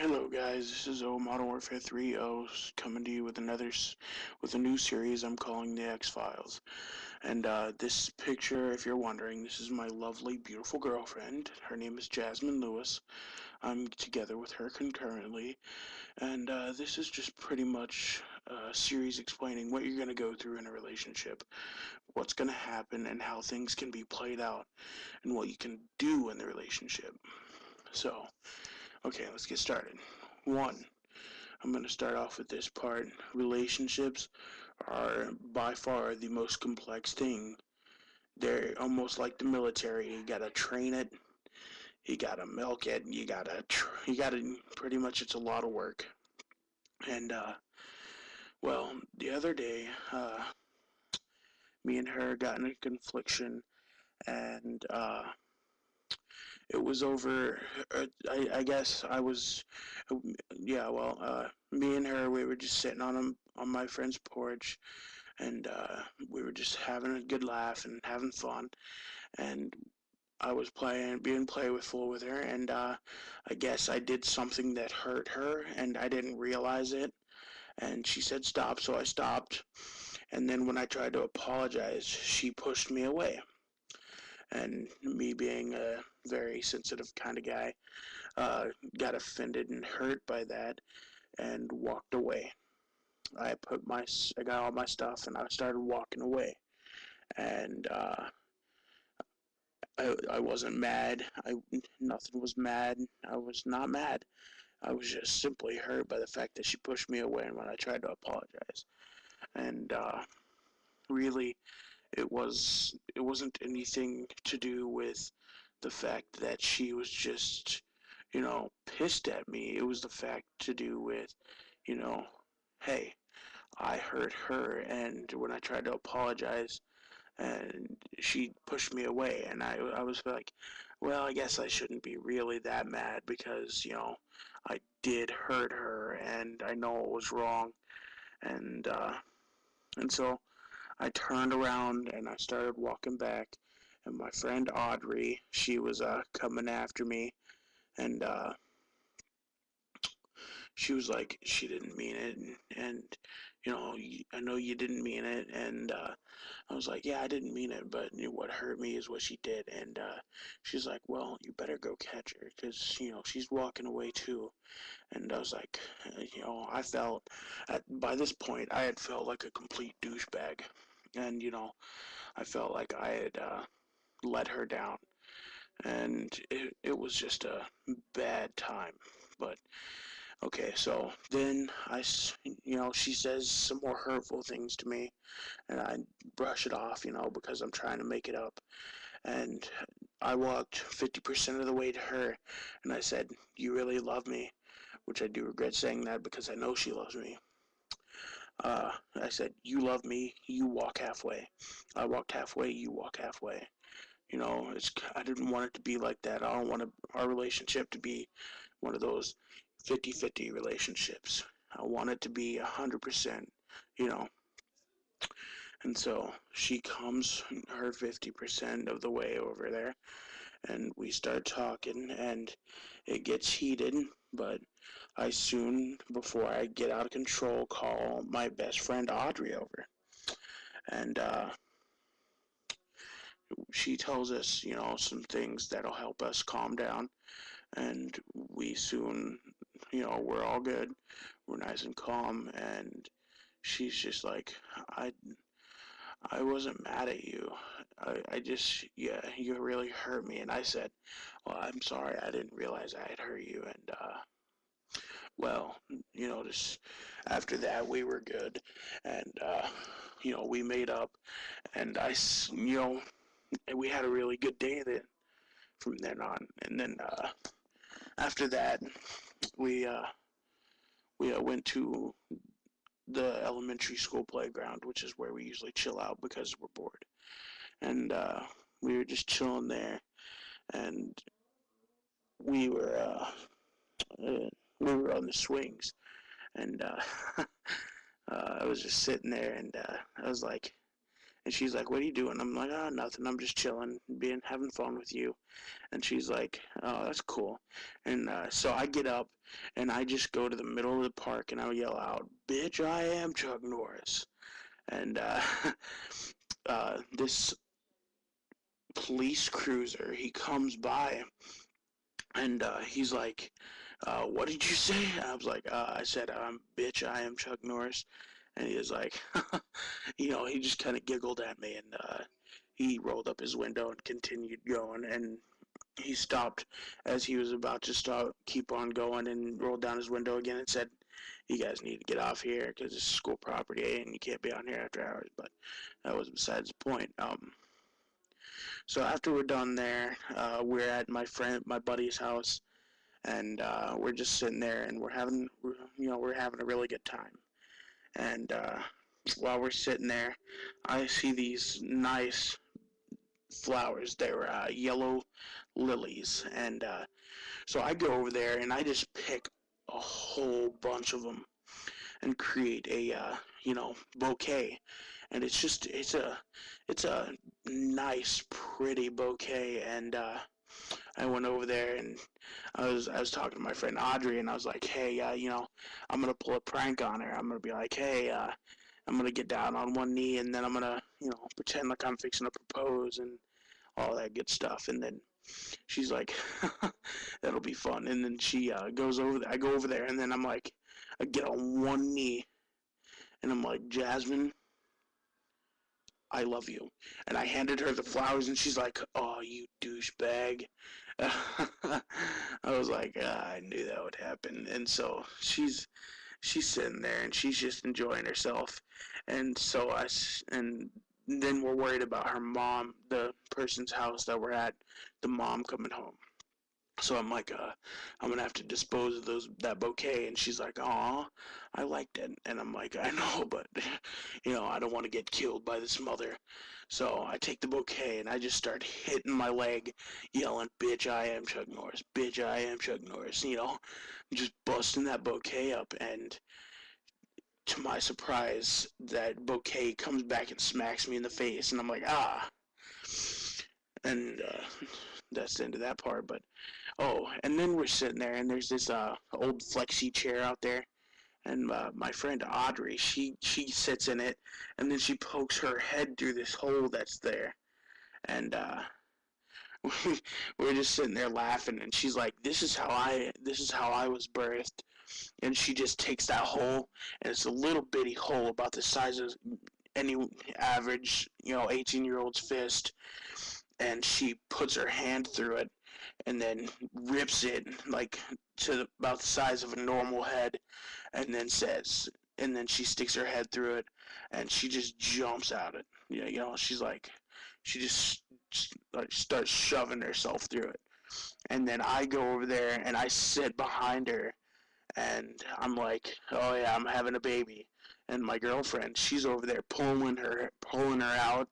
Hello guys, this is Modern Warfare 3 coming to you with with a new series I'm calling the X-Files. And this picture, if you're wondering, this is my lovely, beautiful girlfriend. Her name is Jasmine Lewis. I'm together with her concurrently, and this is just pretty much a series explaining what you're going to go through in a relationship, what's going to happen, and how things can be played out, and what you can do in the relationship. So, okay, let's get started. 1. I'm going to start off with this part. Relationships are by far the most complex thing. They're almost like the military. You gotta train it, you gotta milk it, you gotta, pretty much it's a lot of work. And, well, the other day, me and her got in a confliction, and, it was over. I guess I was, yeah. Well, me and her, we were just sitting on my friend's porch, and we were just having a good laugh and having fun. And I was being playful with her, and I guess I did something that hurt her, and I didn't realize it. And she said stop, so I stopped. And then when I tried to apologize, she pushed me away. And me being a very sensitive kind of guy, uh, got offended and hurt by that and walked away. I got all my stuff and I started walking away. And I wasn't mad. Nothing was mad. I was not mad. I was just simply hurt by the fact that she pushed me away when I tried to apologize. And really, it wasn't anything to do with the fact that she was just, pissed at me. It was the fact to do with, you know, hey, I hurt her, and when I tried to apologize, and she pushed me away, and I was like, well, I guess I shouldn't be really that mad because, I did hurt her, and I know it was wrong, and, and so I turned around and I started walking back, and my friend Audrey, she was coming after me, and she was like, she didn't mean it, and I know you didn't mean it, and I was like, yeah, I didn't mean it, but what hurt me is what she did, and she's like, well, you better go catch her, because she's walking away too, and I was like, I felt by this point I had felt like a complete douchebag, and I felt like I had let her down, and it was just a bad time. But okay, so then she says some more hurtful things to me, and I brush it off, because I'm trying to make it up. And I walked 50% of the way to her, and I said, "You really love me," which I do regret saying that because I know she loves me. I said, "You love me. You walk halfway." I walked halfway. You walk halfway. I didn't want it to be like that. I don't want our relationship to be one of those 50-50 relationships. I want it to be 100%, you know. And so she comes her 50% of the way over there, and we start talking, and it gets heated, but I soon, before I get out of control, call my best friend Audrey over. And she tells us, some things that'll help us calm down. And we soon, we're all good. We're nice and calm. And she's just like, I, I wasn't mad at you. I just, yeah, you really hurt me. And I said, well, I'm sorry. I didn't realize I had hurt you. And, well, just after that, we were good. And, we made up. And we had a really good day then from then on. And then, after that, we went to the elementary school playground, which is where we usually chill out because we're bored. And we were just chilling there, and we were uh, we were on the swings, and I was just sitting there, and I was like, And she's like, what are you doing? I'm like, oh, nothing. I'm just chilling, having fun with you. And she's like, oh, that's cool. And so I get up and I just go to the middle of the park and I yell out, bitch, I am Chuck Norris. And this police cruiser, he comes by and he's like, what did you say? And I was like, I said, bitch, I am Chuck Norris. And he was like, he just kind of giggled at me and he rolled up his window and continued going. And he stopped as he was about to stop, keep on going, and rolled down his window again and said, you guys need to get off here because it's school property and you can't be on here after hours. But that was besides the point. So after we're done there, we're at my buddy's house, and we're just sitting there and we're having a really good time. And while we're sitting there, I see these nice flowers. They were yellow lilies, and so I go over there and I just pick a whole bunch of them and create a bouquet. And it's a nice, pretty bouquet. And I went over there and I was talking to my friend Audrey, and I was like, hey, I'm gonna pull a prank on her. I'm gonna be like, hey, I'm gonna get down on one knee, and then I'm gonna pretend like I'm fixing to propose and all that good stuff. And then she's like, that'll be fun. And then she goes over there. I go over there, and then I'm like, I get on one knee, and I'm like, Jasmine, I love you. And I handed her the flowers, and she's like, oh, you douchebag. I was like, I knew that would happen. And so she's sitting there, and she's just enjoying herself. And so and then we're worried about her mom, the person's house that we're at, the mom coming home. So I'm like, I'm gonna have to dispose of that bouquet, and she's like, "Aw, I liked it," and I'm like, "I know, but I don't want to get killed by this mother." So I take the bouquet and I just start hitting my leg, yelling, "Bitch, I am Chuck Norris! Bitch, I am Chuck Norris!" Just busting that bouquet up, and to my surprise, that bouquet comes back and smacks me in the face, and I'm like, ah, and that's the end of that part, but. Oh, and then we're sitting there, and there's this old Flexi chair out there, and my friend Audrey, she sits in it, and then she pokes her head through this hole that's there, and we're just sitting there laughing, and she's like, "This is how I was birthed," and she just takes that hole, and it's a little bitty hole about the size of any average 18-year-old's fist, and she puts her hand through it and then rips it like to about the size of a normal head, and then she sticks her head through it, and she just jumps out it. She's like, she just like starts shoving herself through it, and then I go over there and I sit behind her, and I'm like, oh yeah, I'm having a baby, and my girlfriend, she's over there pulling her out,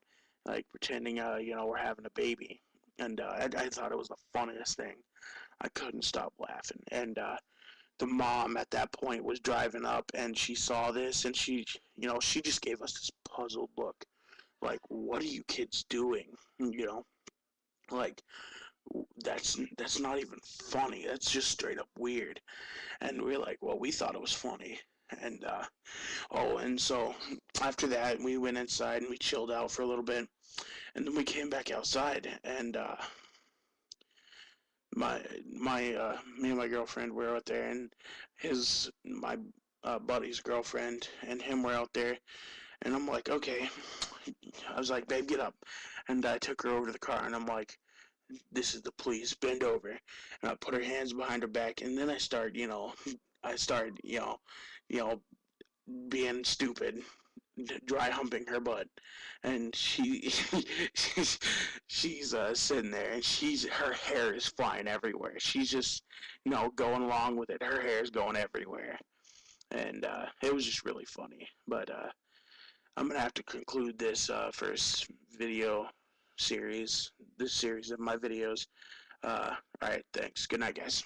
like pretending, we're having a baby. And I thought it was the funniest thing. I couldn't stop laughing. And the mom at that point was driving up, and she saw this, and she just gave us this puzzled look, like, what are you kids doing? Like, that's not even funny. That's just straight up weird. And we're like, well, we thought it was funny. And and so after that, we went inside and we chilled out for a little bit, and then we came back outside, and me and my girlfriend were out there, and my buddy's girlfriend and him were out there, and I'm like, okay. I was like, babe, get up, and I took her over to the car, and I'm like, this is the police, bend over, and I put her hands behind her back, and then I started, being stupid, dry humping her butt, and she's sitting there, and her hair is flying everywhere. She's just going along with it. Her hair is going everywhere, and it was just really funny. But I'm gonna have to conclude this first video series, this series of my videos. All right, thanks. Good night, guys.